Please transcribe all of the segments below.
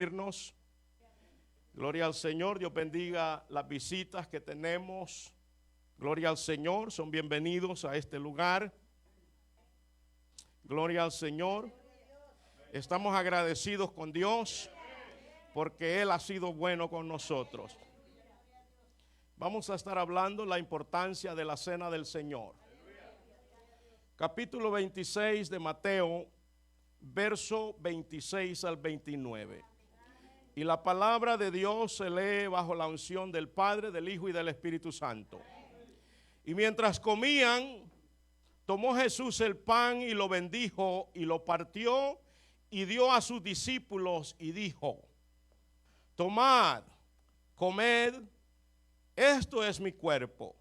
irnos. Gloria al Señor, Dios bendiga las visitas que tenemos. Gloria al Señor, son bienvenidos a este lugar. Gloria al Señor. Estamos agradecidos con Dios porque Él ha sido bueno con nosotros. Vamos a estar hablando la importancia de la cena del Señor. Capítulo 26 de Mateo, verso 26 al 29. Y la palabra de Dios se lee bajo la unción del Padre, del Hijo y del Espíritu Santo. Y mientras comían, tomó Jesús el pan y lo bendijo y lo partió y dio a sus discípulos y dijo: tomad, comed, esto es mi cuerpo.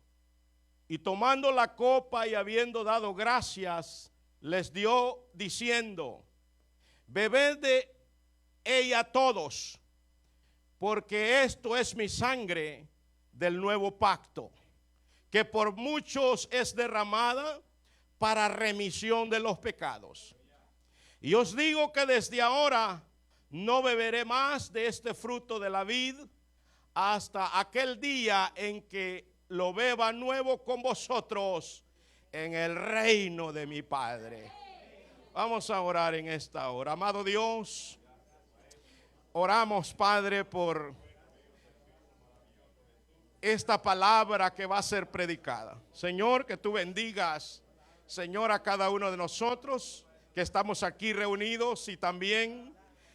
Y tomando la copa y habiendo dado gracias, les dio diciendo: bebed de ella todos, porque esto es mi sangre del nuevo pacto, que por muchos es derramada para remisión de los pecados. Y os digo que desde ahora no beberé más de este fruto de la vid hasta aquel día en que lo beba nuevo con vosotros en el reino de mi Padre. Vamos a orar en esta hora. Amado Dios, oramos, Padre, por esta palabra que va a ser predicada. Señor, que tú bendigas, Señor, a cada uno de nosotros que estamos aquí reunidos y también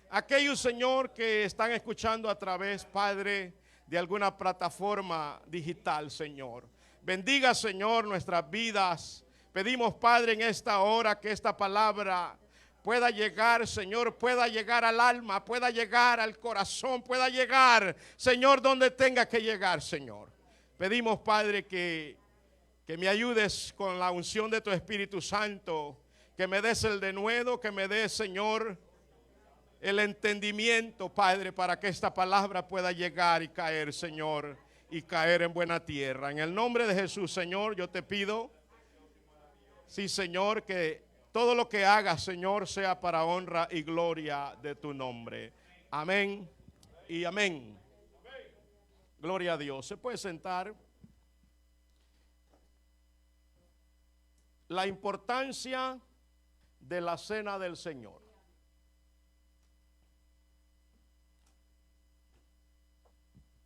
aquellos, Señor, que están escuchando a través, Padre, de alguna plataforma digital, Señor. Bendiga, Señor, nuestras vidas. Pedimos, Padre, en esta hora que esta palabra pueda llegar, Señor, pueda llegar al alma, pueda llegar al corazón, pueda llegar, Señor, donde tenga que llegar, Señor. Pedimos, Padre, que me ayudes con la unción de tu Espíritu Santo, que me des el denuedo, que me des, Señor, el entendimiento, Padre, para que esta palabra pueda llegar y caer, Señor, y caer en buena tierra. En el nombre de Jesús, Señor, yo te pido, sí, Señor, que todo lo que hagas, Señor, sea para honra y gloria de tu nombre. Amén y amén. Gloria a Dios. ¿Se puede sentar? La importancia de la cena del Señor.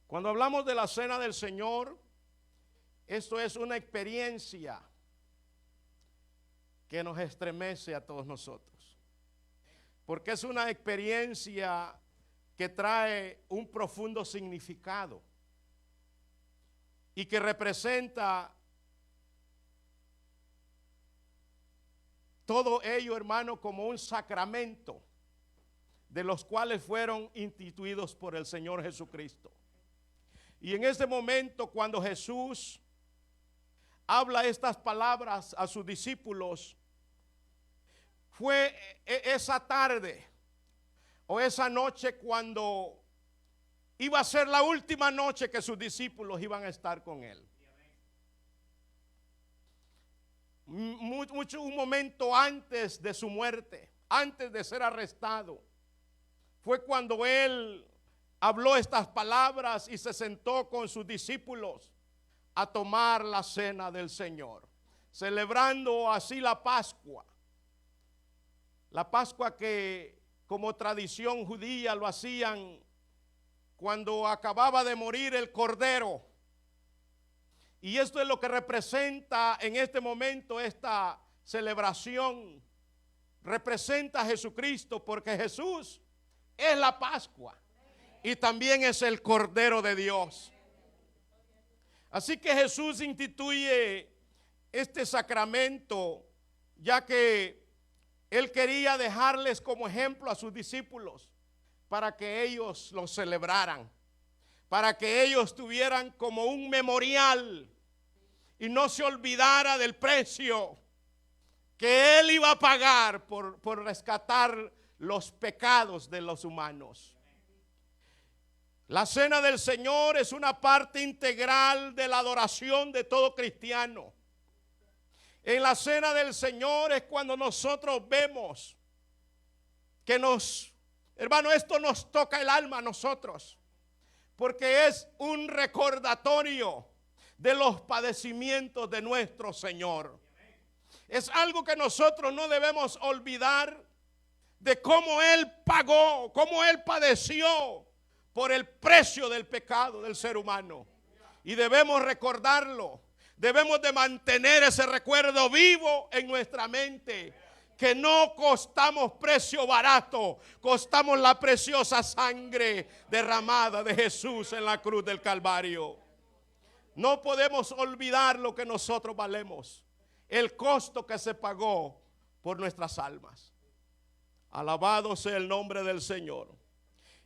Cuando hablamos de la cena del Señor, esto es una experiencia que nos estremece a todos nosotros, porque es una experiencia que trae un profundo significado y que representa todo ello, hermano, como un sacramento de los cuales fueron instituidos por el Señor Jesucristo. Y en este momento, cuando Jesús habla estas palabras a sus discípulos, fue esa tarde o esa noche cuando iba a ser la última noche que sus discípulos iban a estar con él. Un momento antes de su muerte, antes de ser arrestado, fue cuando él habló estas palabras y se sentó con sus discípulos a tomar la cena del Señor, celebrando así la Pascua. La Pascua que como tradición judía lo hacían cuando acababa de morir el Cordero. Y esto es lo que representa en este momento esta celebración. Representa a Jesucristo, porque Jesús es la Pascua y también es el Cordero de Dios. Así que Jesús instituye este sacramento, ya que Él quería dejarles como ejemplo a sus discípulos para que ellos lo celebraran, para que ellos tuvieran como un memorial y no se olvidara del precio que Él iba a pagar por rescatar los pecados de los humanos. La cena del Señor es una parte integral de la adoración de todo cristiano. En la cena del Señor es cuando nosotros vemos que nos Hermano, esto nos toca el alma a nosotros, porque es un recordatorio de los padecimientos de nuestro Señor. Es algo que nosotros no debemos olvidar, de cómo Él pagó, cómo Él padeció por el precio del pecado del ser humano. Y debemos recordarlo, debemos de mantener ese recuerdo vivo en nuestra mente, que no costamos precio barato, costamos la preciosa sangre derramada de Jesús en la cruz del Calvario. No podemos olvidar lo que nosotros valemos, el costo que se pagó por nuestras almas. Alabado sea el nombre del Señor.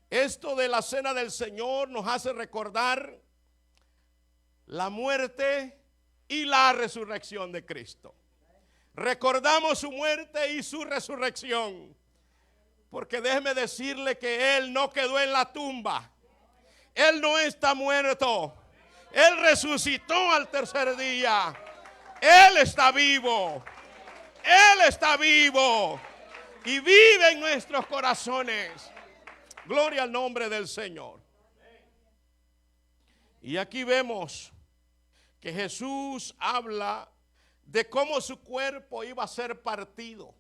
Esto de la cena del Señor nos hace recordar la muerte y la resurrección de Cristo. Recordamos su muerte y su resurrección, porque déjeme decirle que Él no quedó en la tumba. Él no está muerto. Él resucitó al tercer día. Él está vivo. Él está vivo y vive en nuestros corazones. Gloria al nombre del Señor. Y aquí vemos que Jesús habla de cómo su cuerpo iba a ser partido.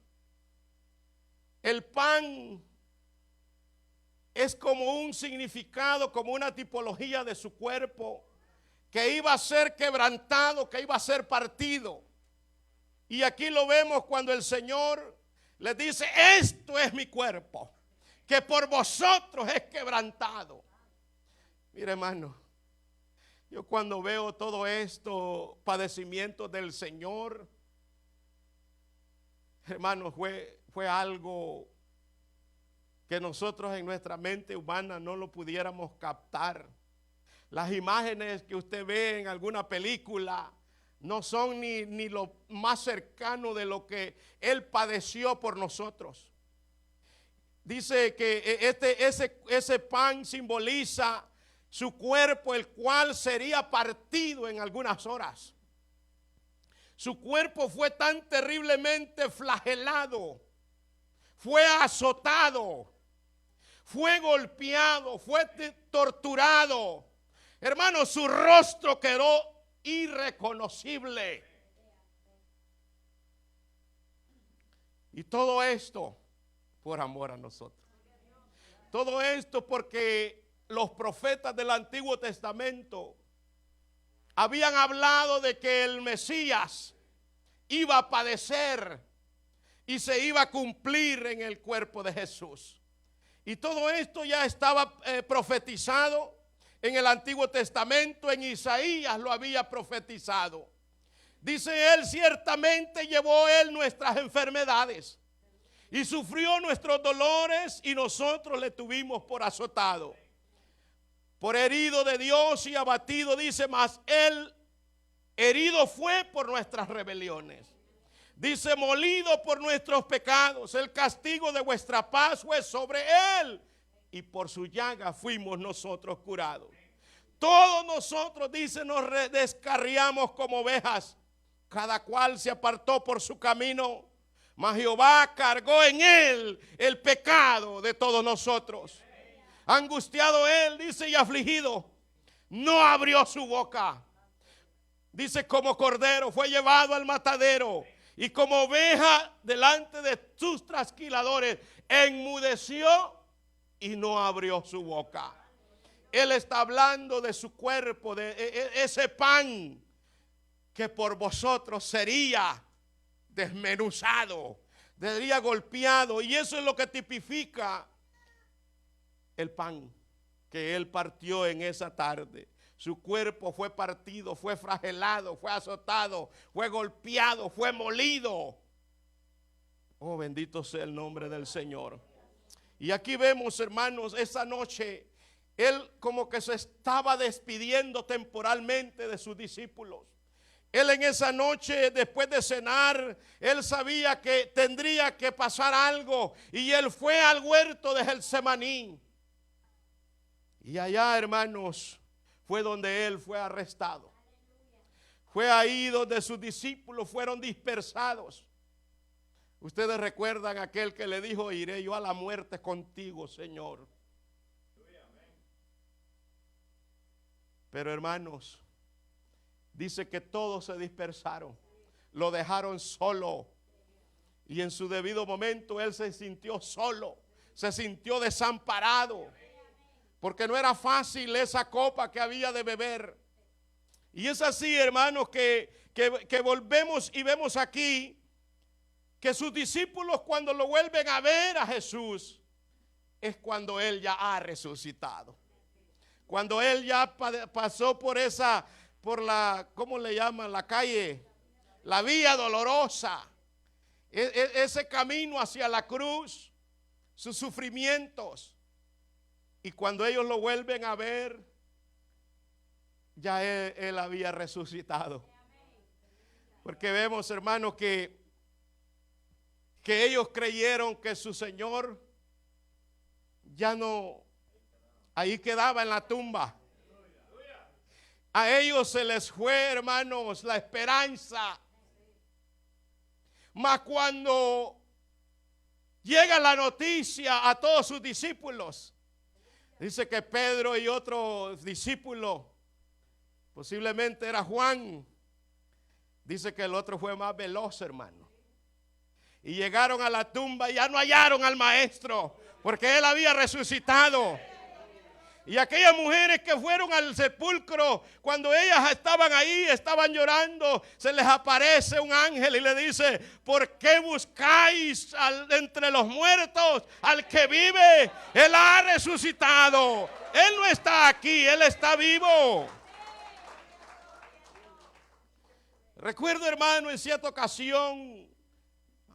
El pan es como un significado, como una tipología de su cuerpo, que iba a ser quebrantado, que iba a ser partido. Y aquí lo vemos cuando el Señor les dice: esto es mi cuerpo, que por vosotros es quebrantado. Mire, hermano, yo cuando veo todo esto, padecimientos del Señor, hermano, fue algo que nosotros en nuestra mente humana no lo pudiéramos captar. Las imágenes que usted ve en alguna película no son ni lo más cercano de lo que Él padeció por nosotros. Dice que ese pan simboliza su cuerpo, el cual sería partido en algunas horas. Su cuerpo fue tan terriblemente flagelado, fue azotado, fue golpeado, fue torturado. Hermano, su rostro quedó irreconocible. Y todo esto por amor a nosotros. Todo esto porque los profetas del Antiguo Testamento habían hablado de que el Mesías iba a padecer y se iba a cumplir en el cuerpo de Jesús. Y todo esto ya estaba profetizado en el Antiguo Testamento. En Isaías lo había profetizado. Dice él: ciertamente llevó él nuestras enfermedades y sufrió nuestros dolores, y nosotros le tuvimos por azotado, por herido de Dios y abatido. Dice: mas él herido fue por nuestras rebeliones. Dice: molido por nuestros pecados. El castigo de vuestra paz fue sobre él, y por su llaga fuimos nosotros curados. Todos nosotros, dice, nos descarriamos como ovejas, cada cual se apartó por su camino, mas Jehová cargó en él el pecado de todos nosotros. Angustiado él, dice, y afligido, no abrió su boca. Dice: como cordero fue llevado al matadero, y como oveja delante de sus trasquiladores, enmudeció y no abrió su boca. Él está hablando de su cuerpo, de ese pan que por vosotros sería desmenuzado, sería golpeado. Y eso es lo que tipifica el pan que él partió en esa tarde. Su cuerpo fue partido, fue flagelado, fue azotado, fue golpeado, fue molido. Oh, bendito sea el nombre del Señor. Y aquí vemos, hermanos, esa noche él como que se estaba despidiendo temporalmente de sus discípulos. Él en esa noche, después de cenar, él sabía que tendría que pasar algo, y él fue al huerto de Getsemaní. Y allá, hermanos, fue donde él fue arrestado. Fue ahí donde sus discípulos fueron dispersados. Ustedes recuerdan aquel que le dijo: iré yo a la muerte contigo, Señor. Pero hermanos, dice que todos se dispersaron, lo dejaron solo. Y en su debido momento él se sintió solo, se sintió desamparado, porque no era fácil esa copa que había de beber. Y es así, hermanos, que volvemos y vemos aquí que sus discípulos, cuando lo vuelven a ver a Jesús, es cuando él ya ha resucitado. Cuando él ya pasó por la, ¿cómo le llaman? La calle, la vía dolorosa, ese camino hacia la cruz, sus sufrimientos. Y cuando ellos lo vuelven a ver, ya él había resucitado. Porque vemos, hermanos, que ellos creyeron que su Señor ya no, ahí quedaba en la tumba. A ellos se les fue, hermanos, la esperanza. Mas cuando llega la noticia a todos sus discípulos, dice que Pedro y otro discípulo, posiblemente era Juan, dice que el otro fue más veloz, hermano. Y llegaron a la tumba y ya no hallaron al maestro, porque él había resucitado. Y aquellas mujeres que fueron al sepulcro, cuando ellas estaban ahí, estaban llorando, se les aparece un ángel y le dice: ¿por qué buscáis entre los muertos al que vive? Él ha resucitado. Él no está aquí, él está vivo. Recuerdo, hermano, en cierta ocasión,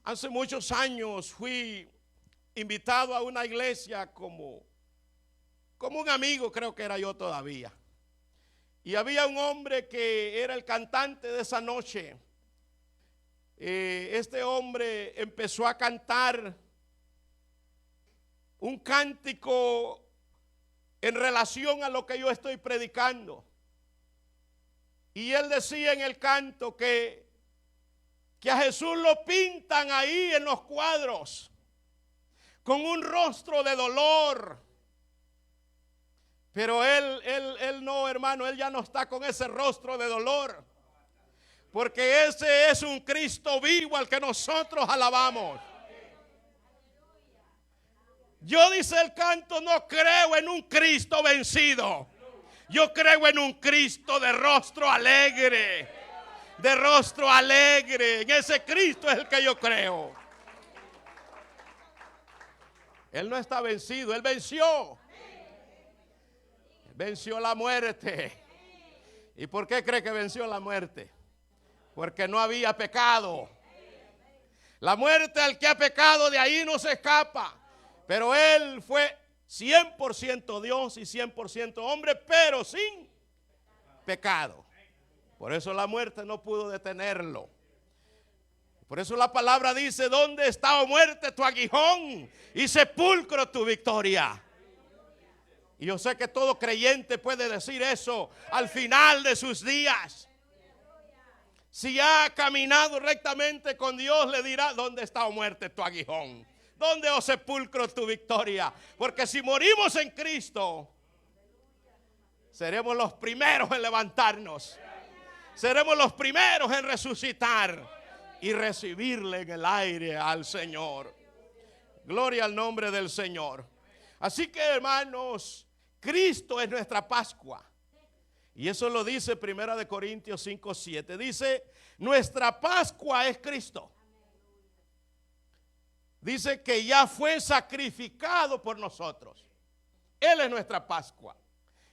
hace muchos años, fui invitado a una iglesia como un amigo, creo que era yo todavía. Y había un hombre que era el cantante de esa noche. Este hombre empezó a cantar un cántico en relación a lo que yo estoy predicando. Y él decía en el canto que a Jesús lo pintan ahí en los cuadros con un rostro de dolor. Pero él no, hermano, él ya no está con ese rostro de dolor. Porque ese es un Cristo vivo al que nosotros alabamos. Yo, dice el canto, no creo en un Cristo vencido. Yo creo en un Cristo de rostro alegre. De rostro alegre. En ese Cristo es el que yo creo. Él no está vencido, él venció. Venció la muerte. ¿Y por qué cree que venció la muerte? Porque no había pecado. La muerte, al que ha pecado, de ahí no se escapa. Pero él fue 100% Dios y 100% hombre, pero sin pecado. Por eso la muerte no pudo detenerlo. Por eso la palabra dice: ¿dónde está, oh muerte, tu aguijón? Y sepulcro, tu victoria. Y yo sé que todo creyente puede decir eso al final de sus días. Si ha caminado rectamente con Dios, le dirá: ¿dónde está, oh muerte, tu aguijón? ¿Dónde, oh sepulcro, tu victoria? Porque si morimos en Cristo, seremos los primeros en levantarnos. Seremos los primeros en resucitar y recibirle en el aire al Señor. Gloria al nombre del Señor. Así que, hermanos, Cristo es nuestra Pascua. Y eso lo dice 1 Corintios 5:7. Dice: nuestra Pascua es Cristo. Dice que ya fue sacrificado por nosotros. Él es nuestra Pascua.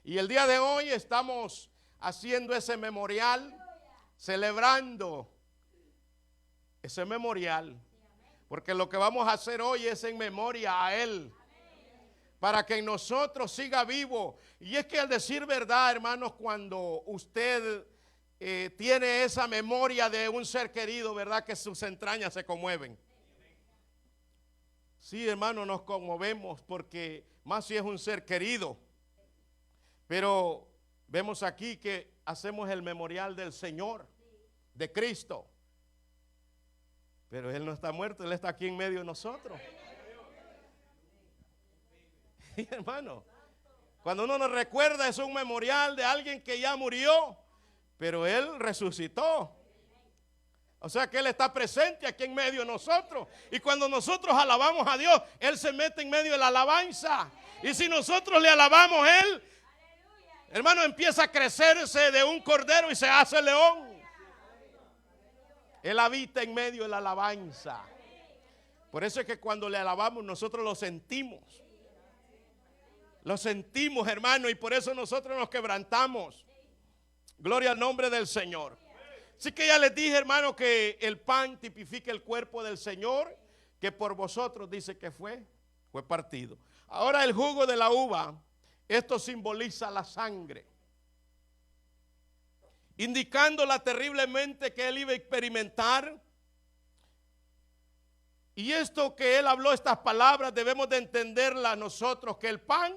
Y el día de hoy estamos haciendo ese memorial, celebrando ese memorial. Porque lo que vamos a hacer hoy es en memoria a Él, para que en nosotros siga vivo. Y es que, al decir verdad, hermanos, cuando usted tiene esa memoria de un ser querido, verdad que sus entrañas se conmueven. Sí, hermano, nos conmovemos, porque más si es un ser querido. Pero vemos aquí que hacemos el memorial del Señor, de Cristo. Pero Él no está muerto, Él está aquí en medio de nosotros. Y hermano, cuando uno nos recuerda, es un memorial de alguien que ya murió, pero Él resucitó. O sea que Él está presente aquí en medio de nosotros. Y cuando nosotros alabamos a Dios, Él se mete en medio de la alabanza. Y si nosotros le alabamos a Él, hermano, empieza a crecerse de un cordero y se hace león. Él habita en medio de la alabanza. Por eso es que cuando le alabamos nosotros lo sentimos. Lo sentimos, hermano, y por eso nosotros nos quebrantamos. Gloria al nombre del Señor. Así que ya les dije, hermano, que el pan tipifica el cuerpo del Señor, que por vosotros dice que fue partido. Ahora el jugo de la uva, esto simboliza la sangre, indicándola terriblemente que Él iba a experimentar. Y esto que Él habló, estas palabras, debemos de entenderlas nosotros, que el pan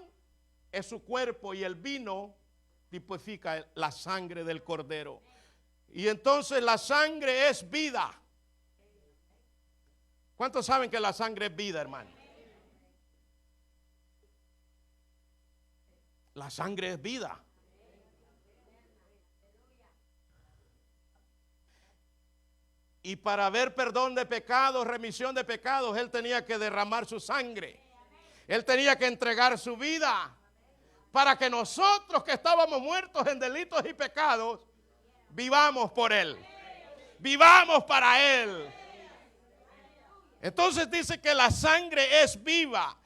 es su cuerpo y el vino tipifica la sangre del cordero. Y entonces la sangre es vida. ¿Cuántos saben que la sangre es vida, hermano? La sangre es vida. Y para haber perdón de pecados, remisión de pecados, Él tenía que derramar su sangre. Él tenía que entregar su vida para que nosotros que estábamos muertos en delitos y pecados, vivamos por Él. Vivamos para Él. Entonces dice que la sangre es viva.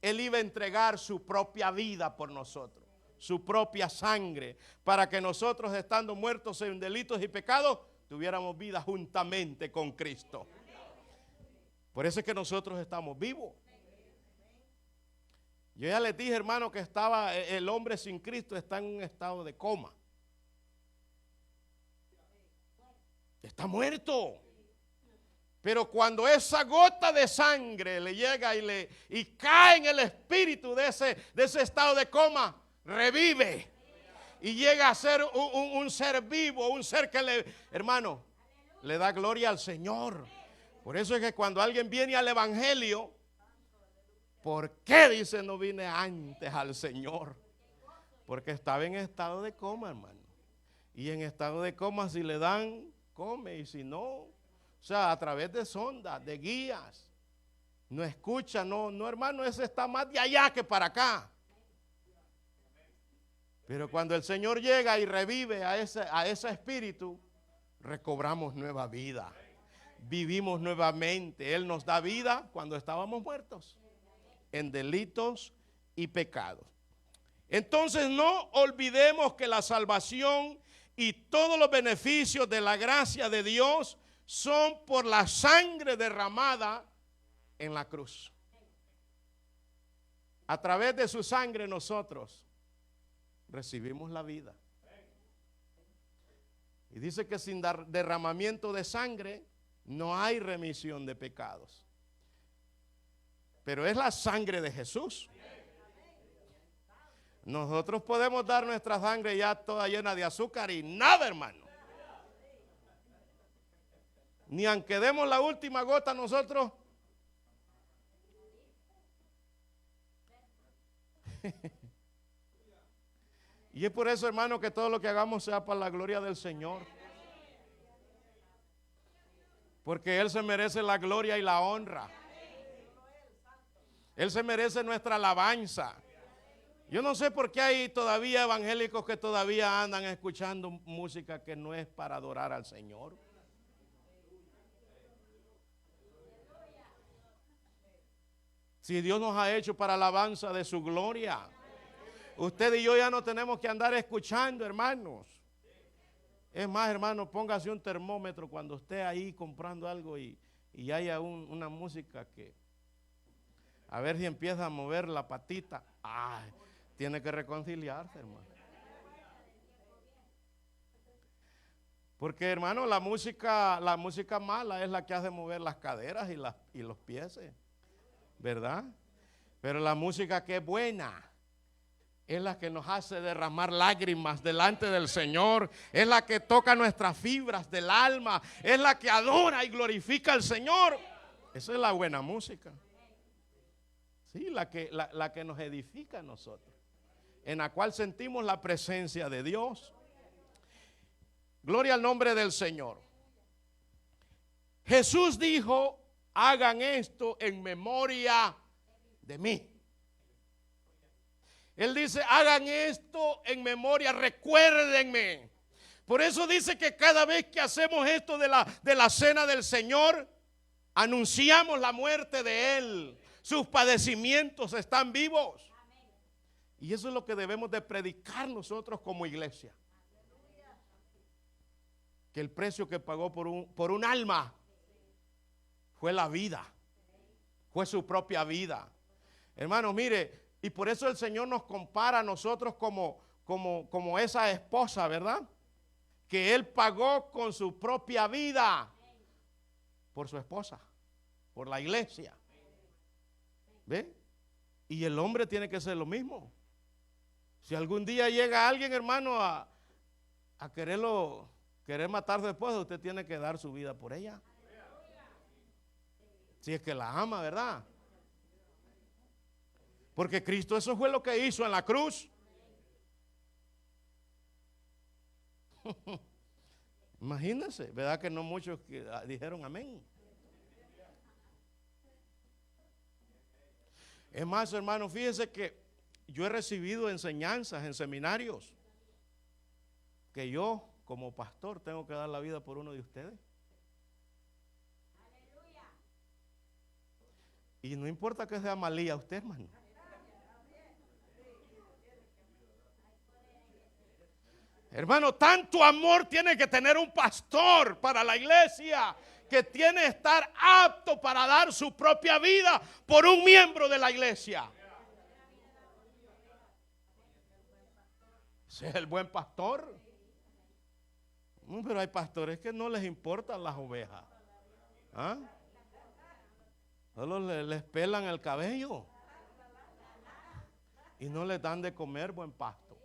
Él iba a entregar su propia vida por nosotros, su propia sangre, para que nosotros, estando muertos en delitos y pecados, tuviéramos vida juntamente con Cristo. Por eso es que nosotros estamos vivos. Yo ya les dije, hermano, que el hombre sin Cristo está en un estado de coma. Está muerto. Pero cuando esa gota de sangre le llega y cae en el espíritu de ese estado de coma, revive. Y llega a ser un ser vivo, un ser que hermano, le da gloria al Señor. Por eso es que cuando alguien viene al evangelio, ¿por qué dice no vine antes al Señor? Porque estaba en estado de coma, hermano. Y en estado de coma, si le dan, come, y si no, o sea, a través de sondas, de guías, no escucha, no, hermano, ese está más de allá que para acá. Pero cuando el Señor llega y revive a ese espíritu, recobramos nueva vida. Vivimos nuevamente. Él nos da vida cuando estábamos muertos en delitos y pecados. Entonces no olvidemos que la salvación y todos los beneficios de la gracia de Dios son por la sangre derramada en la cruz. A través de su sangre nosotros recibimos la vida. Y dice que sin derramamiento de sangre no hay remisión de pecados. Pero es la sangre de Jesús. Nosotros podemos dar nuestra sangre ya toda llena de azúcar y nada, hermano. Ni aunque demos la última gota nosotros. Y es por eso, hermano, que todo lo que hagamos sea para la gloria del Señor. Porque Él se merece la gloria y la honra. Él se merece nuestra alabanza. Yo no sé por qué hay todavía evangélicos que todavía andan escuchando música que no es para adorar al Señor. Si Dios nos ha hecho para alabanza de su gloria. Usted y yo ya no tenemos que andar escuchando, hermanos. Es más, hermano, póngase un termómetro cuando esté ahí comprando algo y haya una música que, a ver si empieza a mover la patita. Ay, tiene que reconciliarse, hermano. Porque, hermano, la música mala es la que hace mover las caderas y los pies, ¿verdad? Pero la música que es buena es la que nos hace derramar lágrimas delante del Señor, es la que toca nuestras fibras del alma, es la que adora y glorifica al Señor. Esa es la buena música. Sí, la que nos edifica a nosotros, en la cual sentimos la presencia de Dios. Gloria al nombre del Señor. Jesús dijo: hagan esto en memoria de mí. Él dice: hagan esto en memoria, recuérdenme. Por eso dice que cada vez que hacemos esto de la cena del Señor, anunciamos la muerte de Él. Sus padecimientos están vivos. Y eso es lo que debemos de predicar nosotros como iglesia. Que el precio que pagó por un alma fue la vida. Fue su propia vida. Hermanos, mire, y por eso el Señor nos compara a nosotros como esa esposa, ¿verdad? Que Él pagó con su propia vida por su esposa, por la iglesia. ¿Ve? Y el hombre tiene que ser lo mismo. Si algún día llega alguien, hermano, a querer matar a su esposa, usted tiene que dar su vida por ella. Si es que la ama, ¿verdad? Porque Cristo eso fue lo que hizo en la cruz. Imagínense, ¿verdad que no muchos dijeron amén? Es más, hermano, fíjense que yo he recibido enseñanzas en seminarios que yo como pastor tengo que dar la vida por uno de ustedes. Y no importa que sea malía usted, hermano. Hermano, tanto amor tiene que tener un pastor para la iglesia, que tiene que estar apto para dar su propia vida por un miembro de la iglesia. Ese es el buen pastor. No, pero hay pastores que no les importan las ovejas. ¿Ah? Solo les pelan el cabello y no les dan de comer buen pasto.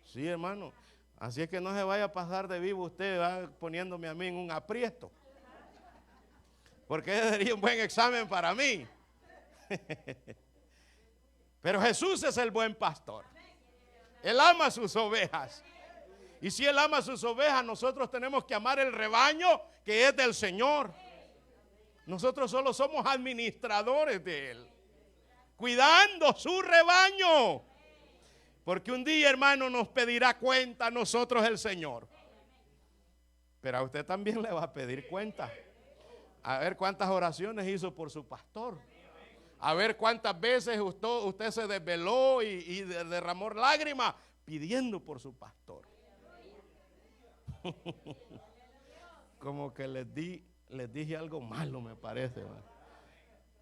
Sí, hermano. Así es que no se vaya a pasar de vivo usted, va poniéndome a mí en un aprieto. Porque ese sería un buen examen para mí. Pero Jesús es el buen pastor. Él ama a sus ovejas. Y si Él ama a sus ovejas, nosotros tenemos que amar el rebaño que es del Señor. Nosotros solo somos administradores de Él, cuidando su rebaño. Porque un día, hermano, nos pedirá cuenta a nosotros el Señor. Pero a usted también le va a pedir cuenta. A ver cuántas oraciones hizo por su pastor. A ver cuántas veces usted se desveló y derramó lágrimas pidiendo por su pastor. Como que les dije algo malo, me parece.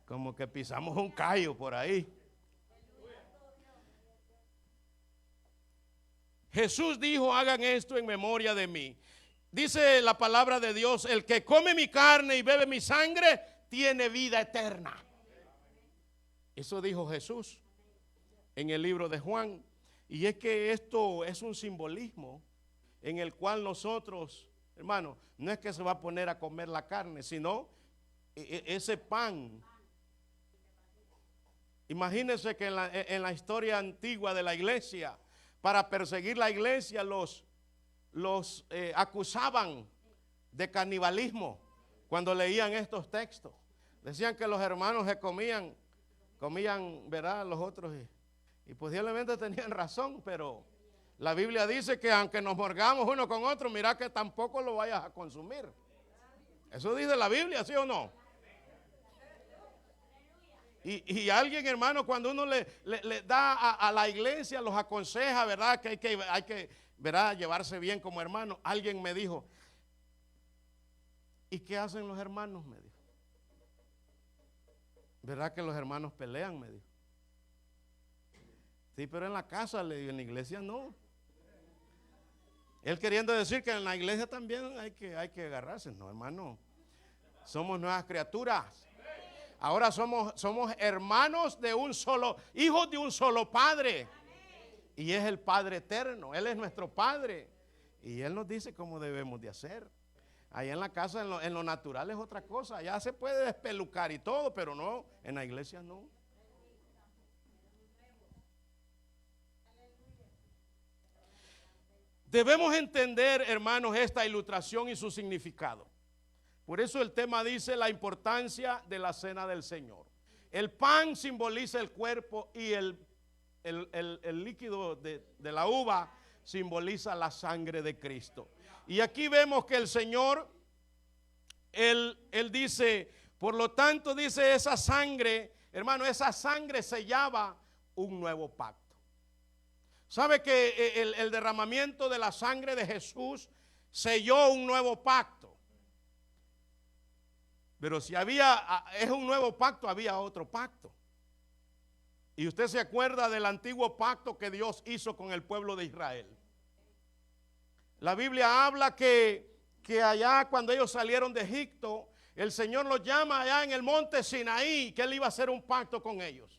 Como que pisamos un callo por ahí. Jesús dijo: hagan esto en memoria de mí. Dice la palabra de Dios: el que come mi carne y bebe mi sangre tiene vida eterna. Eso dijo Jesús en el libro de Juan. Y es que esto es un simbolismo en el cual nosotros, hermano, no es que se va a poner a comer la carne, sino ese pan. Imagínense que en la historia antigua de la iglesia, para perseguir la iglesia, los acusaban de canibalismo cuando leían estos textos. Decían que los hermanos se comían, ¿verdad? Los otros, y posiblemente tenían razón, pero la Biblia dice que aunque nos morgamos uno con otro, mira que tampoco lo vayas a consumir. Eso dice la Biblia, ¿sí o no? Y alguien, hermano, cuando uno le da a la iglesia, los aconseja, ¿verdad? Que hay que, ¿verdad?, llevarse bien como hermano. Alguien me dijo: ¿y qué hacen los hermanos? Me dijo. ¿Verdad que los hermanos pelean? Me dijo. Sí, pero en la casa, le digo, en la iglesia no. Él queriendo decir que en la iglesia también hay que agarrarse. No, hermano. Somos nuevas criaturas. Ahora somos hermanos de un solo, hijos de un solo padre. Y es el Padre eterno, Él es nuestro Padre. Y Él nos dice cómo debemos de hacer. Allá en la casa, en lo natural es otra cosa. Allá se puede despelucar y todo, pero no, en la iglesia no. Debemos entender, hermanos, esta ilustración y su significado. Por eso el tema dice la importancia de la cena del Señor. El pan simboliza el cuerpo y el líquido de la uva simboliza la sangre de Cristo. Y aquí vemos que el Señor, Él dice, por lo tanto dice esa sangre, hermano, esa sangre sellaba un nuevo pacto. ¿Sabe que el derramamiento de la sangre de Jesús selló un nuevo pacto? Pero si es un nuevo pacto, había otro pacto. Y usted se acuerda del antiguo pacto que Dios hizo con el pueblo de Israel. La Biblia habla que allá cuando ellos salieron de Egipto, el Señor los llama allá en el monte Sinaí, que Él iba a hacer un pacto con ellos.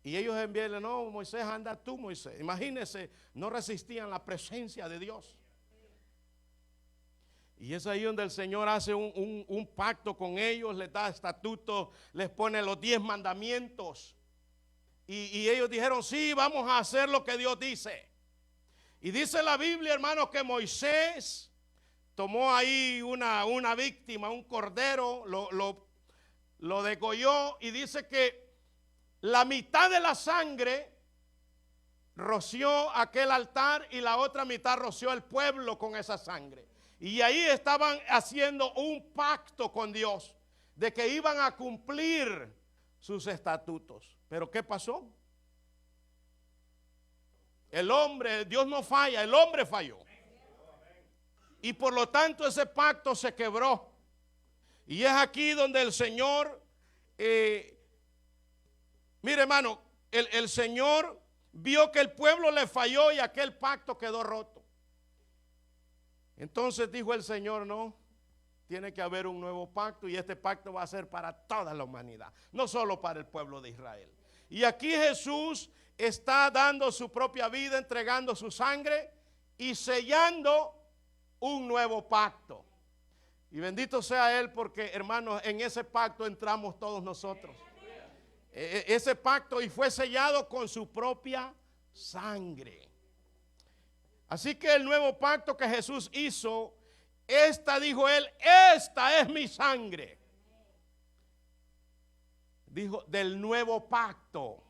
Y ellos envían, no, Moisés, anda tú, Moisés. Imagínense, no resistían la presencia de Dios. Y es ahí donde el Señor hace un pacto con ellos, les da estatutos, les pone los 10 mandamientos. Y ellos dijeron, sí, vamos a hacer lo que Dios dice. Y dice la Biblia, hermanos, que Moisés tomó ahí una víctima, un cordero, lo degolló y dice que la mitad de la sangre roció aquel altar y la otra mitad roció el pueblo con esa sangre. Y ahí estaban haciendo un pacto con Dios de que iban a cumplir sus estatutos. Pero ¿qué pasó? El hombre, Dios no falla, el hombre falló. Y por lo tanto ese pacto se quebró. Y es aquí donde el Señor, mire hermano, el Señor vio que el pueblo le falló y aquel pacto quedó roto. Entonces dijo el Señor, no, tiene que haber un nuevo pacto y este pacto va a ser para toda la humanidad, no solo para el pueblo de Israel. Y aquí Jesús está dando su propia vida, entregando su sangre y sellando un nuevo pacto. Y bendito sea Él porque, hermanos, en ese pacto entramos todos nosotros. Ese pacto y fue sellado con su propia sangre. Así que el nuevo pacto que Jesús hizo, dijo Él, esta es mi sangre. Dijo, del nuevo pacto.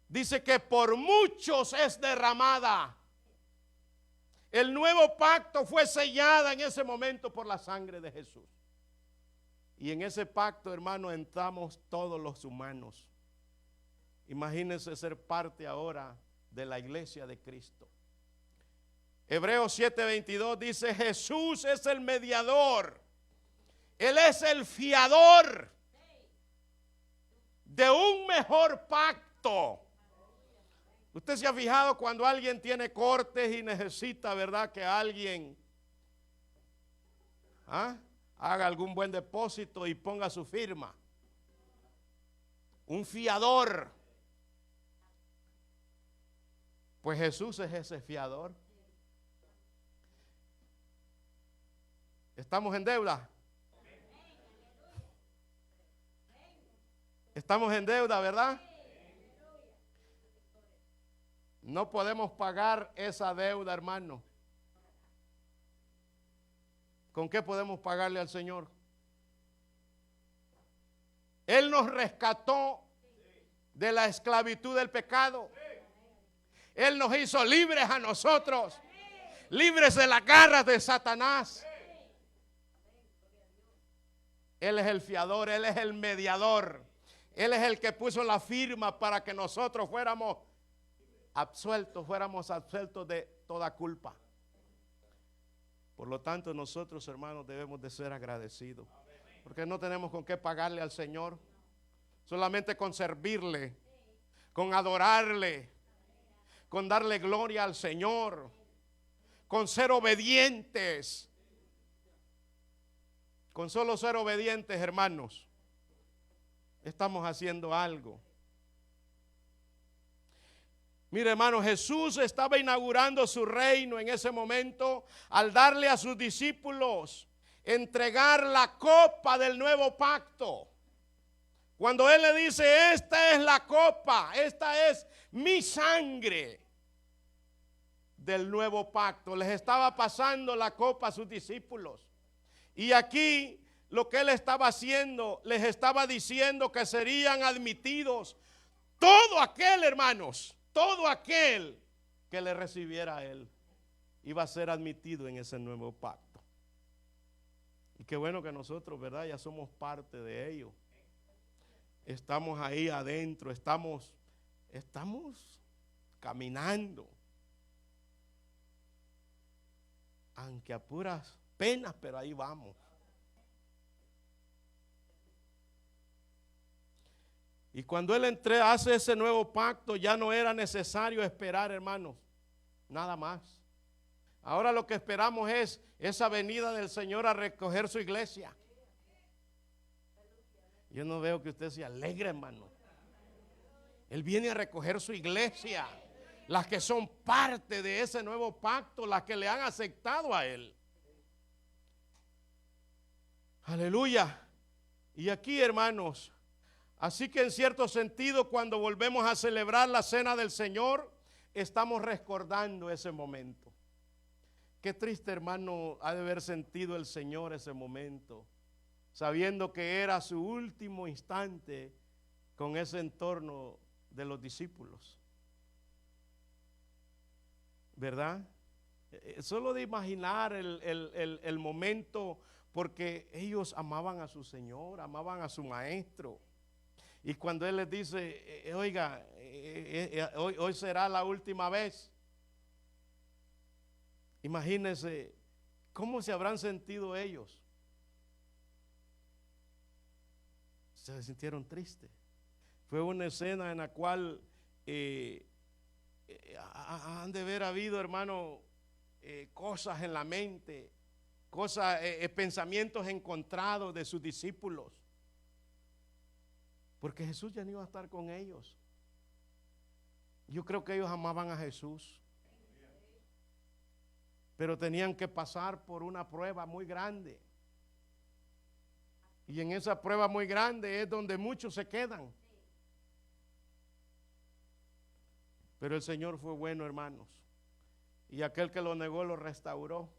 Dice que por muchos es derramada. El nuevo pacto fue sellada en ese momento por la sangre de Jesús. Y en ese pacto, hermano, entramos todos los humanos. Imagínense ser parte ahora de la iglesia de Cristo. Hebreos 7:22 dice, Jesús es el mediador. Él es el fiador de un mejor pacto. Usted se ha fijado cuando alguien tiene cortes y necesita, ¿verdad?, que alguien haga algún buen depósito y ponga su firma. Un fiador. Pues Jesús es ese fiador. ¿Estamos en deuda? Estamos en deuda, ¿verdad? No podemos pagar esa deuda, hermano. ¿Con qué podemos pagarle al Señor? Él nos rescató de la esclavitud del pecado. Él nos hizo libres a nosotros, libres de las garras de Satanás. Él es el fiador, Él es el mediador. Él es el que puso la firma para que nosotros fuéramos absueltos de toda culpa. Por lo tanto, nosotros, hermanos, debemos de ser agradecidos. Porque no tenemos con qué pagarle al Señor. Solamente con servirle, con adorarle, con darle gloria al Señor, con ser obedientes. Con solo ser obedientes, hermanos, estamos haciendo algo. Mire, hermano, Jesús estaba inaugurando su reino en ese momento al darle a sus discípulos entregar la copa del nuevo pacto. Cuando Él le dice, esta es la copa, esta es mi sangre del nuevo pacto. Les estaba pasando la copa a sus discípulos. Y aquí lo que Él estaba haciendo, les estaba diciendo que serían admitidos todo aquel, hermanos, todo aquel que le recibiera a Él iba a ser admitido en ese nuevo pacto. Y qué bueno que nosotros, ¿verdad? Ya somos parte de ello. Estamos ahí adentro, estamos caminando. Aunque a puras penas, pero ahí vamos. Y cuando Él hace ese nuevo pacto, ya no era necesario esperar, hermanos, nada más. Ahora lo que esperamos es esa venida del Señor a recoger su iglesia. Yo no veo que usted se alegre, hermano. Él viene a recoger su iglesia, las que son parte de ese nuevo pacto, las que le han aceptado a Él. Aleluya. Y aquí, hermanos, así que en cierto sentido, cuando volvemos a celebrar la cena del Señor, estamos recordando ese momento. Qué triste, hermano, ha de haber sentido el Señor ese momento, sabiendo que era su último instante con ese entorno de los discípulos. ¿Verdad? Solo de imaginar el momento, porque ellos amaban a su Señor, amaban a su Maestro. Y cuando Él les dice, oiga, hoy será la última vez. Imagínense cómo se habrán sentido ellos. Se sintieron tristes. Fue una escena en la cual han de haber habido, hermano, cosas en la mente, pensamientos encontrados de sus discípulos. Porque Jesús ya no iba a estar con ellos. Yo creo que ellos amaban a Jesús, pero tenían que pasar por una prueba muy grande. Y en esa prueba muy grande es donde muchos se quedan. Pero el Señor fue bueno, hermanos. Y aquel que lo negó lo restauró.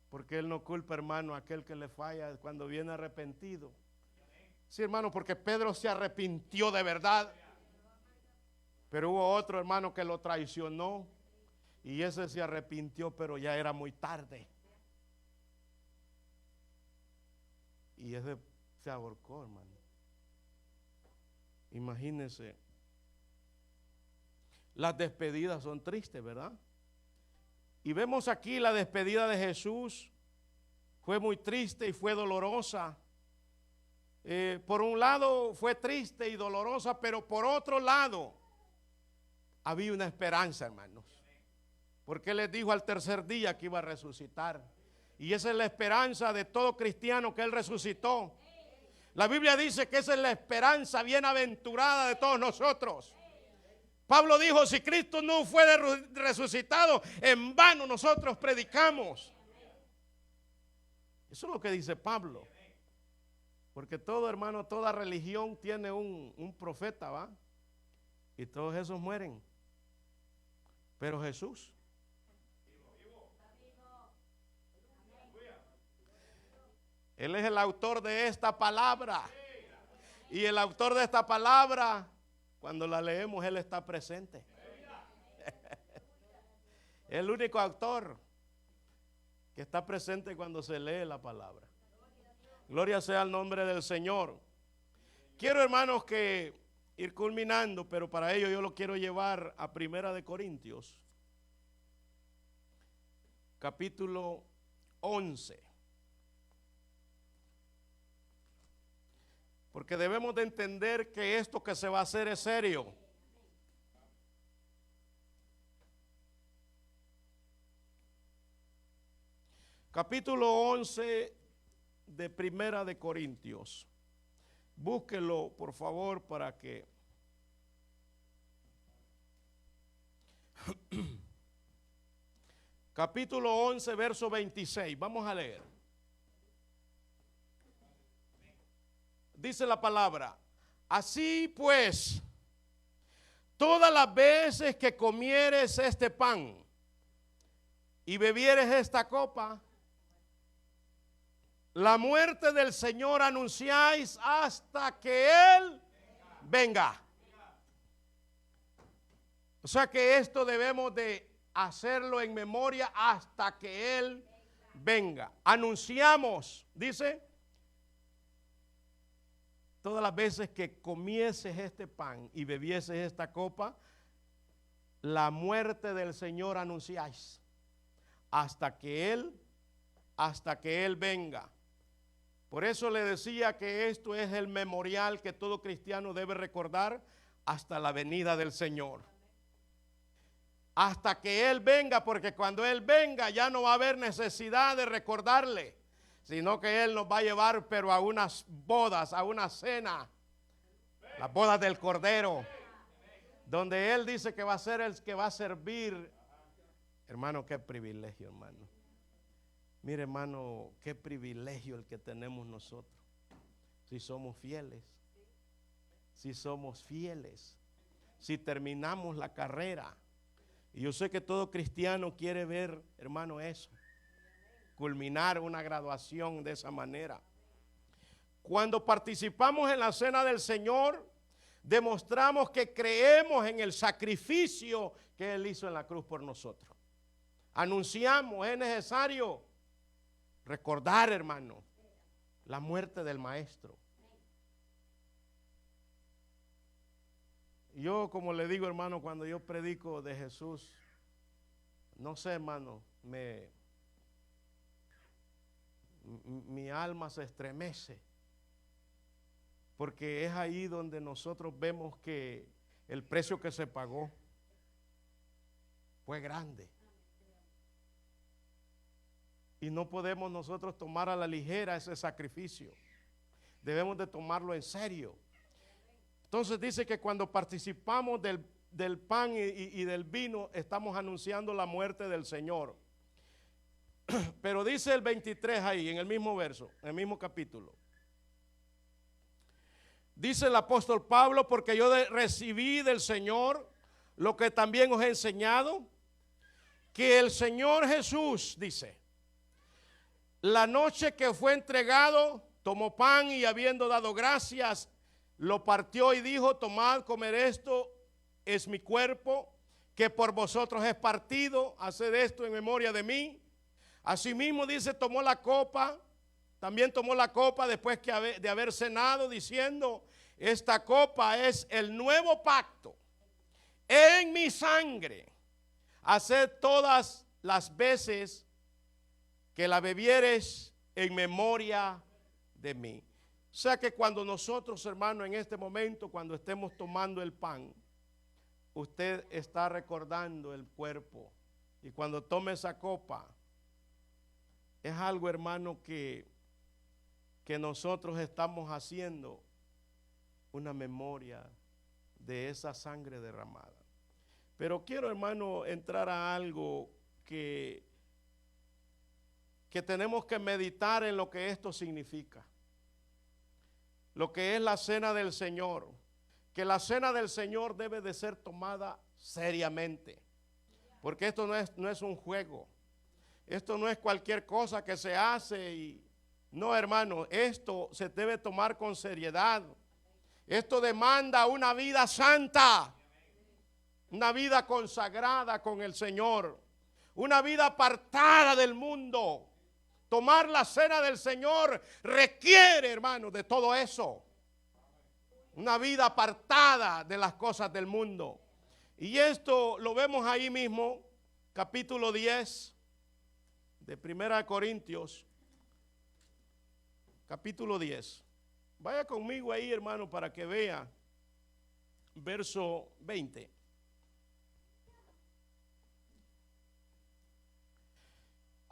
Porque Él no culpa, hermano, a aquel que le falla cuando viene arrepentido. Sí, hermano, porque Pedro se arrepintió de verdad. Pero hubo otro hermano que lo traicionó. Y ese se arrepintió, pero ya era muy tarde. Y ese se ahorcó, hermano. Imagínense. Las despedidas son tristes, ¿verdad? Y vemos aquí la despedida de Jesús. Fue muy triste y fue dolorosa. Por un lado fue triste y dolorosa, pero por otro lado había una esperanza, hermanos. Porque Él les dijo al tercer día que iba a resucitar. Y esa es la esperanza de todo cristiano, que Él resucitó. La Biblia dice que esa es la esperanza bienaventurada de todos nosotros. Pablo dijo, si Cristo no fue resucitado, en vano nosotros predicamos. Eso es lo que dice Pablo. Porque todo, hermano, toda religión tiene un profeta, ¿va? Y todos esos mueren. Pero Jesús, Él es el autor de esta palabra. Y el autor de esta palabra, cuando la leemos, Él está presente. El único autor que está presente cuando se lee la palabra. Gloria sea al nombre del Señor. Quiero, hermanos, que ir culminando, pero para ello yo lo quiero llevar a 1 Corintios, capítulo 11. Porque debemos de entender que esto que se va a hacer es serio. Capítulo 11 de 1 Corintios. Búsquelo, por favor, para que capítulo 11, verso 26. Vamos a leer. Dice la palabra: así pues, todas las veces que comieres este pan y bebieres esta copa, la muerte del Señor anunciáis hasta que Él venga. O sea que esto debemos de hacerlo en memoria hasta que Él venga. Anunciamos, dice, todas las veces que comieses este pan y bebieses esta copa, la muerte del Señor anunciáis hasta que Él venga. Por eso le decía que esto es el memorial que todo cristiano debe recordar hasta la venida del Señor. Hasta que Él venga, porque cuando Él venga ya no va a haber necesidad de recordarle, sino que Él nos va a llevar pero a unas bodas, a una cena, las bodas del Cordero, donde Él dice que va a ser el que va a servir. Hermano, qué privilegio, hermano. Mire, hermano, qué privilegio el que tenemos nosotros. Si somos fieles, si terminamos la carrera. Y yo sé que todo cristiano quiere ver, hermano, eso. Culminar una graduación de esa manera. Cuando participamos en la cena del Señor, demostramos que creemos en el sacrificio que Él hizo en la cruz por nosotros. Anunciamos, es necesario recordar, hermano, la muerte del Maestro. Yo, como le digo, hermano, cuando yo predico de Jesús, no sé, hermano, mi alma se estremece, porque es ahí donde nosotros vemos que el precio que se pagó fue grande. Y no podemos nosotros tomar a la ligera ese sacrificio. Debemos de tomarlo en serio. Entonces dice que cuando participamos del pan y del vino, estamos anunciando la muerte del Señor. Pero dice el 23 ahí, en el mismo verso, en el mismo capítulo. Dice el apóstol Pablo: porque yo recibí del Señor lo que también os he enseñado, que el Señor Jesús, dice, la noche que fue entregado, tomó pan y habiendo dado gracias, lo partió y dijo: tomad, comed, esto es mi cuerpo, que por vosotros es partido, haced esto en memoria de mí. Asimismo, dice, tomó la copa, también tomó la copa después de haber cenado, diciendo: esta copa es el nuevo pacto en mi sangre. Haced todas las veces que la bebieres en memoria de mí. O sea que cuando nosotros, hermano, en este momento, cuando estemos tomando el pan, usted está recordando el cuerpo. Y cuando tome esa copa, es algo, hermano, que nosotros estamos haciendo una memoria de esa sangre derramada. Pero quiero, hermano, entrar a algo que tenemos que meditar en lo que esto significa. Lo que es la cena del Señor. Que la cena del Señor debe de ser tomada seriamente. Porque esto no es un juego. Esto no es cualquier cosa que se hace y... No, hermano, esto se debe tomar con seriedad. Esto demanda una vida santa. Una vida consagrada con el Señor. Una vida apartada del mundo. Tomar la cena del Señor requiere, hermano, de todo eso. Una vida apartada de las cosas del mundo. Y esto lo vemos ahí mismo, capítulo 10 de 1 Corintios, capítulo 10. Vaya conmigo ahí, hermano, para que vea verso 20.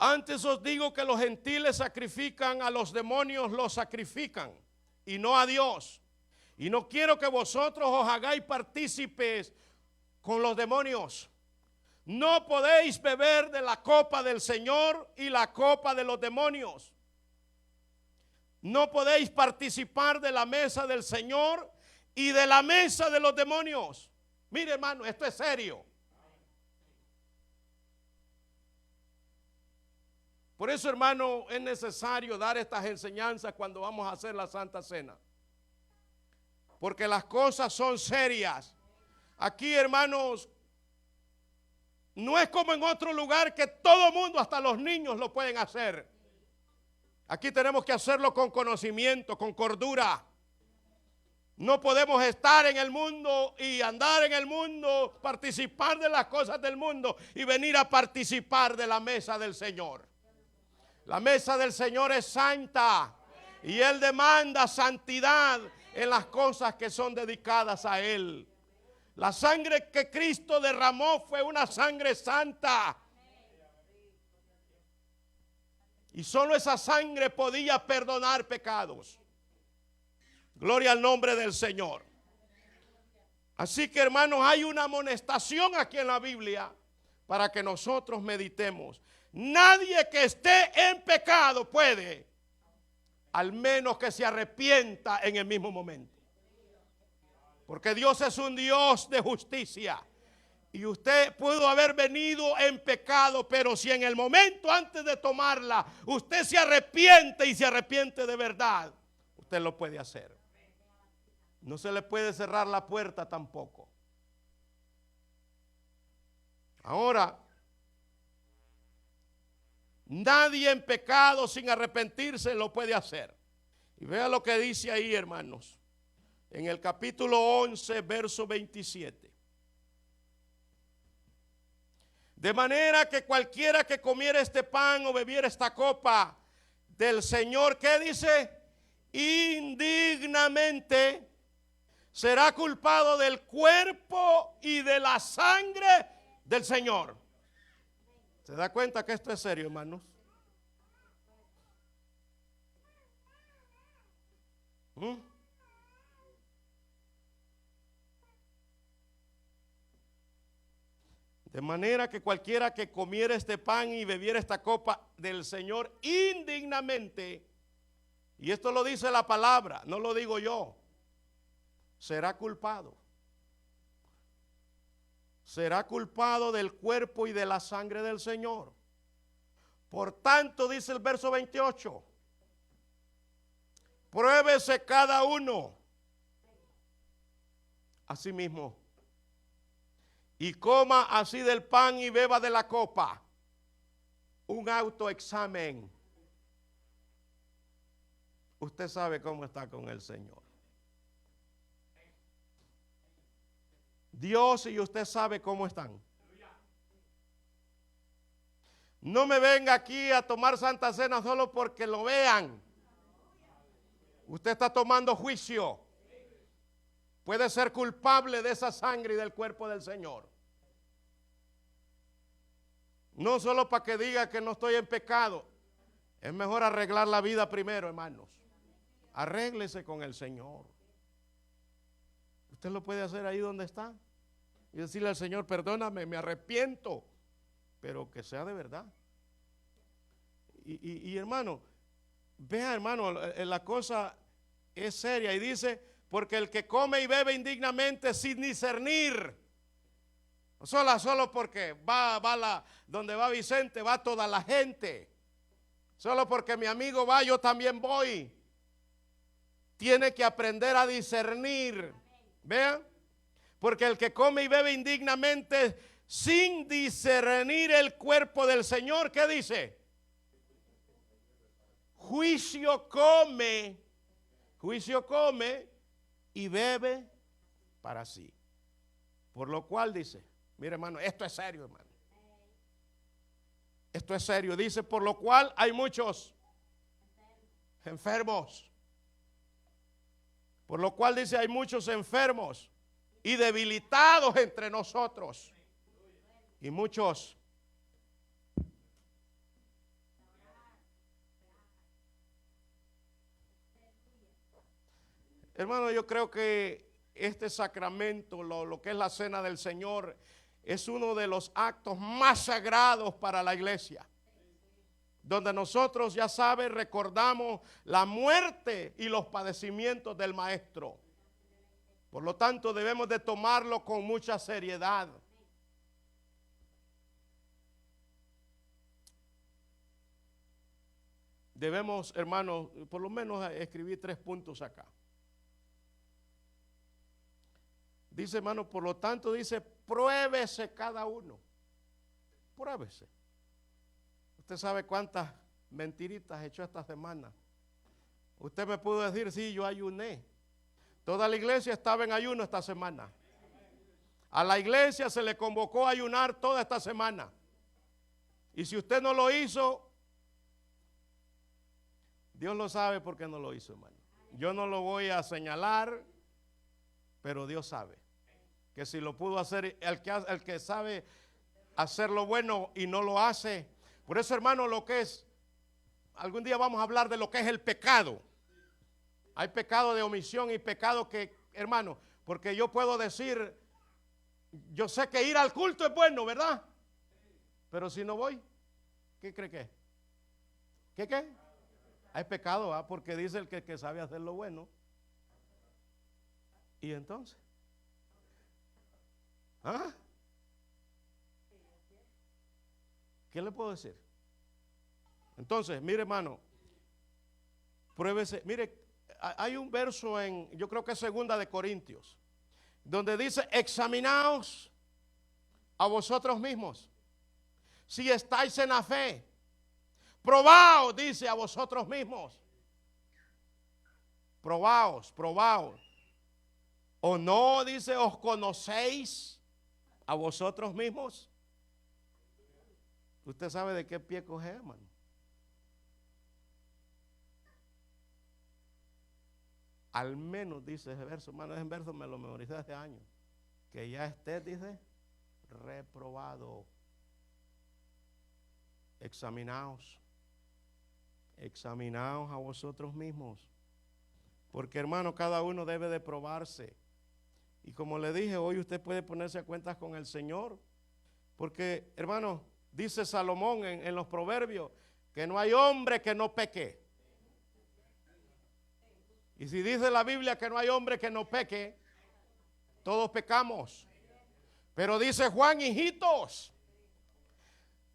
Antes os digo que los gentiles sacrifican a los demonios, los sacrifican, y no a Dios. Y no quiero que vosotros os hagáis partícipes con los demonios. No podéis beber de la copa del Señor y la copa de los demonios. No podéis participar de la mesa del Señor y de la mesa de los demonios. Mire, hermano, esto es serio. Por eso, hermano, es necesario dar estas enseñanzas cuando vamos a hacer la Santa Cena. Porque las cosas son serias. Aquí, hermanos, no es como en otro lugar que todo mundo, hasta los niños, lo pueden hacer. Aquí tenemos que hacerlo con conocimiento, con cordura. No podemos estar en el mundo y andar en el mundo, participar de las cosas del mundo y venir a participar de la mesa del Señor. La mesa del Señor es santa y Él demanda santidad en las cosas que son dedicadas a Él. La sangre que Cristo derramó fue una sangre santa. Y solo esa sangre podía perdonar pecados. Gloria al nombre del Señor. Así que, hermanos, hay una amonestación aquí en la Biblia para que nosotros meditemos. Nadie que esté en pecado puede, al menos que se arrepienta en el mismo momento. Porque Dios es un Dios de justicia. Y usted pudo haber venido en pecado, pero si en el momento antes de tomarla, usted se arrepiente y se arrepiente de verdad, usted lo puede hacer. No se le puede cerrar la puerta tampoco. Ahora, nadie en pecado sin arrepentirse lo puede hacer. Y vea lo que dice ahí, hermanos, en el capítulo 11, verso 27. De manera que cualquiera que comiera este pan o bebiera esta copa del Señor, ¿qué dice? Indignamente será culpado del cuerpo y de la sangre del Señor. ¿Se da cuenta que esto es serio, hermanos? De manera que cualquiera que comiera este pan y bebiera esta copa del Señor indignamente, y esto lo dice la palabra, no lo digo yo, será culpado. Será culpado del cuerpo y de la sangre del Señor. Por tanto, dice el verso 28, pruébese cada uno a sí mismo y coma así del pan y beba de la copa. Un autoexamen. Usted sabe cómo está con el Señor. Dios y usted sabe cómo están. No me venga aquí a tomar Santa Cena solo porque lo vean. Usted está tomando juicio. Puede ser culpable de esa sangre y del cuerpo del Señor. No solo para que diga que no estoy en pecado. Es mejor arreglar la vida primero, hermanos. Arréglese con el Señor. Usted lo puede hacer ahí donde está y decirle al Señor, perdóname, me arrepiento, pero que sea de verdad. Y hermano, vea, hermano, la cosa es seria y dice, porque el que come y bebe indignamente sin discernir, solo porque donde va Vicente va toda la gente, solo porque mi amigo va yo también voy. Tiene que aprender a discernir. Vean, porque el que come y bebe indignamente sin discernir el cuerpo del Señor, ¿qué dice? Juicio come y bebe para sí. Por lo cual dice, mire, hermano, esto es serio, hermano. Esto es serio. Dice, por lo cual hay muchos enfermos. Por lo cual dice, hay muchos enfermos y debilitados entre nosotros. Y muchos hermano, yo creo que este sacramento, lo que es la cena del Señor, es uno de los actos más sagrados para la iglesia, donde nosotros, ya sabe, recordamos la muerte y los padecimientos del Maestro. Por lo tanto, debemos de tomarlo con mucha seriedad. Debemos, hermanos, por lo menos escribir 3 puntos acá. Dice, hermano, por lo tanto, dice, pruébese cada uno. Pruébese. Usted sabe cuántas mentiritas echó esta semana. Usted me pudo decir, sí, yo ayuné. Toda la iglesia estaba en ayuno esta semana. A la iglesia se le convocó a ayunar toda esta semana. Y si usted no lo hizo, Dios lo sabe por qué no lo hizo, hermano. Yo no lo voy a señalar, pero Dios sabe que si lo pudo hacer, el que sabe hacer lo bueno y no lo hace. Por eso, hermano, lo que es, algún día vamos a hablar de lo que es el pecado. Hay pecado de omisión y pecado que, hermano, porque yo puedo decir, yo sé que ir al culto es bueno, ¿verdad? Pero si no voy, ¿qué cree que es? ¿Qué? Hay pecado, ¿ah? Porque dice el que sabe hacer lo bueno. ¿Y entonces? ¿Ah? ¿Qué le puedo decir? Entonces, mire, hermano, pruébese. Mire, hay un verso en, yo creo que es 2 de Corintios, donde dice, examinaos a vosotros mismos, si estáis en la fe. Probaos, dice, a vosotros mismos. Probaos. ¿O no, dice, os conocéis a vosotros mismos? Usted sabe de qué pie coger, hermano. Al menos, dice ese verso, hermano, ese verso me lo memoricé hace años. Que ya esté, dice, reprobado. Examinaos a vosotros mismos. Porque, hermano, cada uno debe de probarse. Y como le dije, hoy usted puede ponerse a cuentas con el Señor. Porque, hermano, dice Salomón en los proverbios, que no hay hombre que no peque. Y si dice la Biblia que no hay hombre que no peque, todos pecamos. Pero dice Juan, hijitos,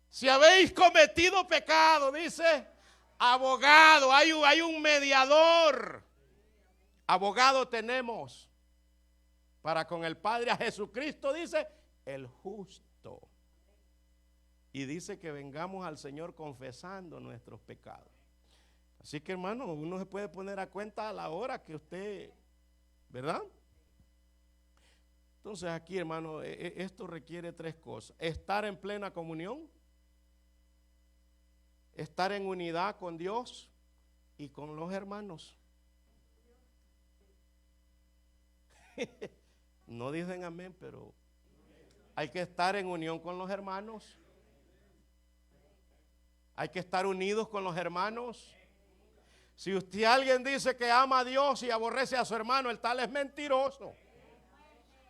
si habéis cometido pecado, dice, abogado, hay un mediador. Abogado tenemos para con el Padre, a Jesucristo, dice, el justo. Y dice que vengamos al Señor confesando nuestros pecados. Así que, hermano, uno se puede poner a cuenta a la hora que usted, ¿verdad? Entonces aquí, hermano, esto requiere 3 cosas. Estar en plena comunión, estar en unidad con Dios y con los hermanos. No dicen amén, pero hay que estar en unión con los hermanos. Hay que estar unidos con los hermanos. Si usted, alguien dice que ama a Dios y aborrece a su hermano, el tal es mentiroso.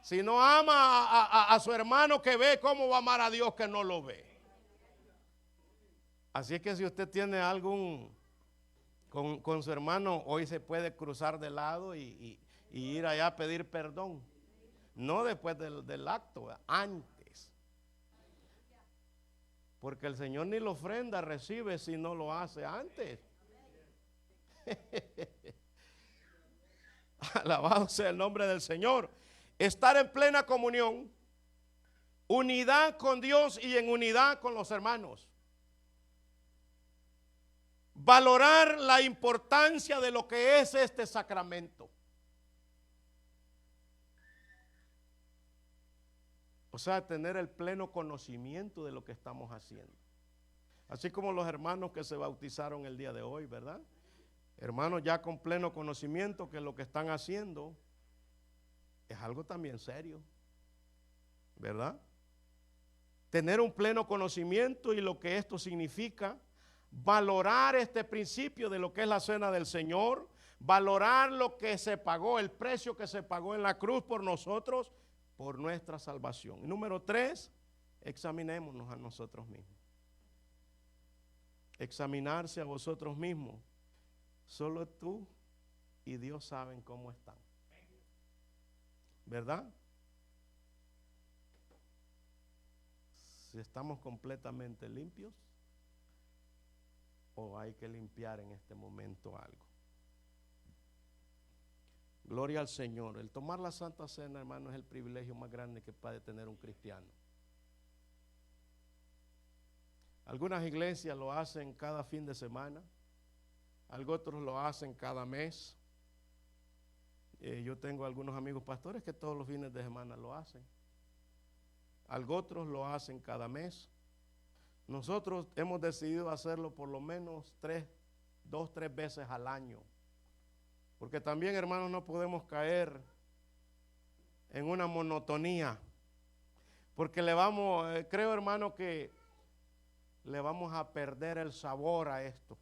Si no ama a su hermano que ve, ¿cómo va a amar a Dios que no lo ve? Así es que si usted tiene algún con su hermano, hoy se puede cruzar de lado y ir allá a pedir perdón. No después del acto, antes. Porque el Señor ni la ofrenda recibe si no lo hace antes. Alabado sea el nombre del Señor. Estar en plena comunión, unidad con Dios y en unidad con los hermanos. Valorar la importancia de lo que es este sacramento. O sea, tener el pleno conocimiento de lo que estamos haciendo. Así como los hermanos que se bautizaron el día de hoy, ¿verdad? Hermanos ya con pleno conocimiento que lo que están haciendo es algo también serio, ¿verdad? Tener un pleno conocimiento y lo que esto significa, valorar este principio de lo que es la cena del Señor, valorar lo que se pagó, el precio que se pagó en la cruz por nosotros, por nuestra salvación. Y número 3, examinémonos a nosotros mismos. Examinarse a vosotros mismos. Solo tú y Dios saben cómo están. ¿Verdad? Si estamos completamente limpios o hay que limpiar en este momento algo. Gloria al Señor. El tomar la Santa Cena, hermano, es el privilegio más grande que puede tener un cristiano. Algunas iglesias lo hacen cada fin de semana, otros lo hacen cada mes. Yo tengo algunos amigos pastores que todos los fines de semana lo hacen. Otros lo hacen cada mes. Nosotros hemos decidido hacerlo por lo menos 2, 3 veces al año. Porque también, hermanos, no podemos caer en una monotonía. Porque creo, hermano, que le vamos a perder el sabor a esto.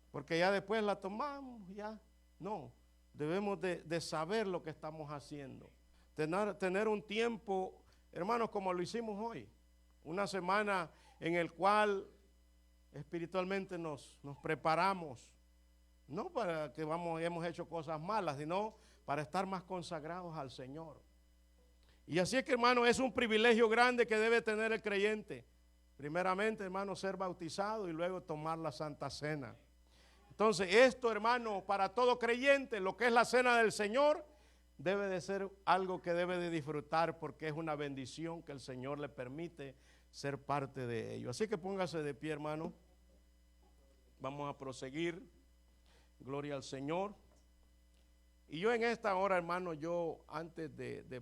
Porque ya después la tomamos, ya. No, debemos de saber lo que estamos haciendo. Tener un tiempo, hermanos, como lo hicimos hoy. Una semana en el cual espiritualmente nos preparamos. No para que hemos hecho cosas malas, sino para estar más consagrados al Señor. Y así es que, hermano, es un privilegio grande que debe tener el creyente. Primeramente, hermano, ser bautizado y luego tomar la Santa Cena. Entonces, esto, hermano, para todo creyente, lo que es la Cena del Señor, debe de ser algo que debe de disfrutar porque es una bendición que el Señor le permite ser parte de ello. Así que póngase de pie, hermano. Vamos a proseguir. Gloria al Señor. Y yo en esta hora, hermano, antes de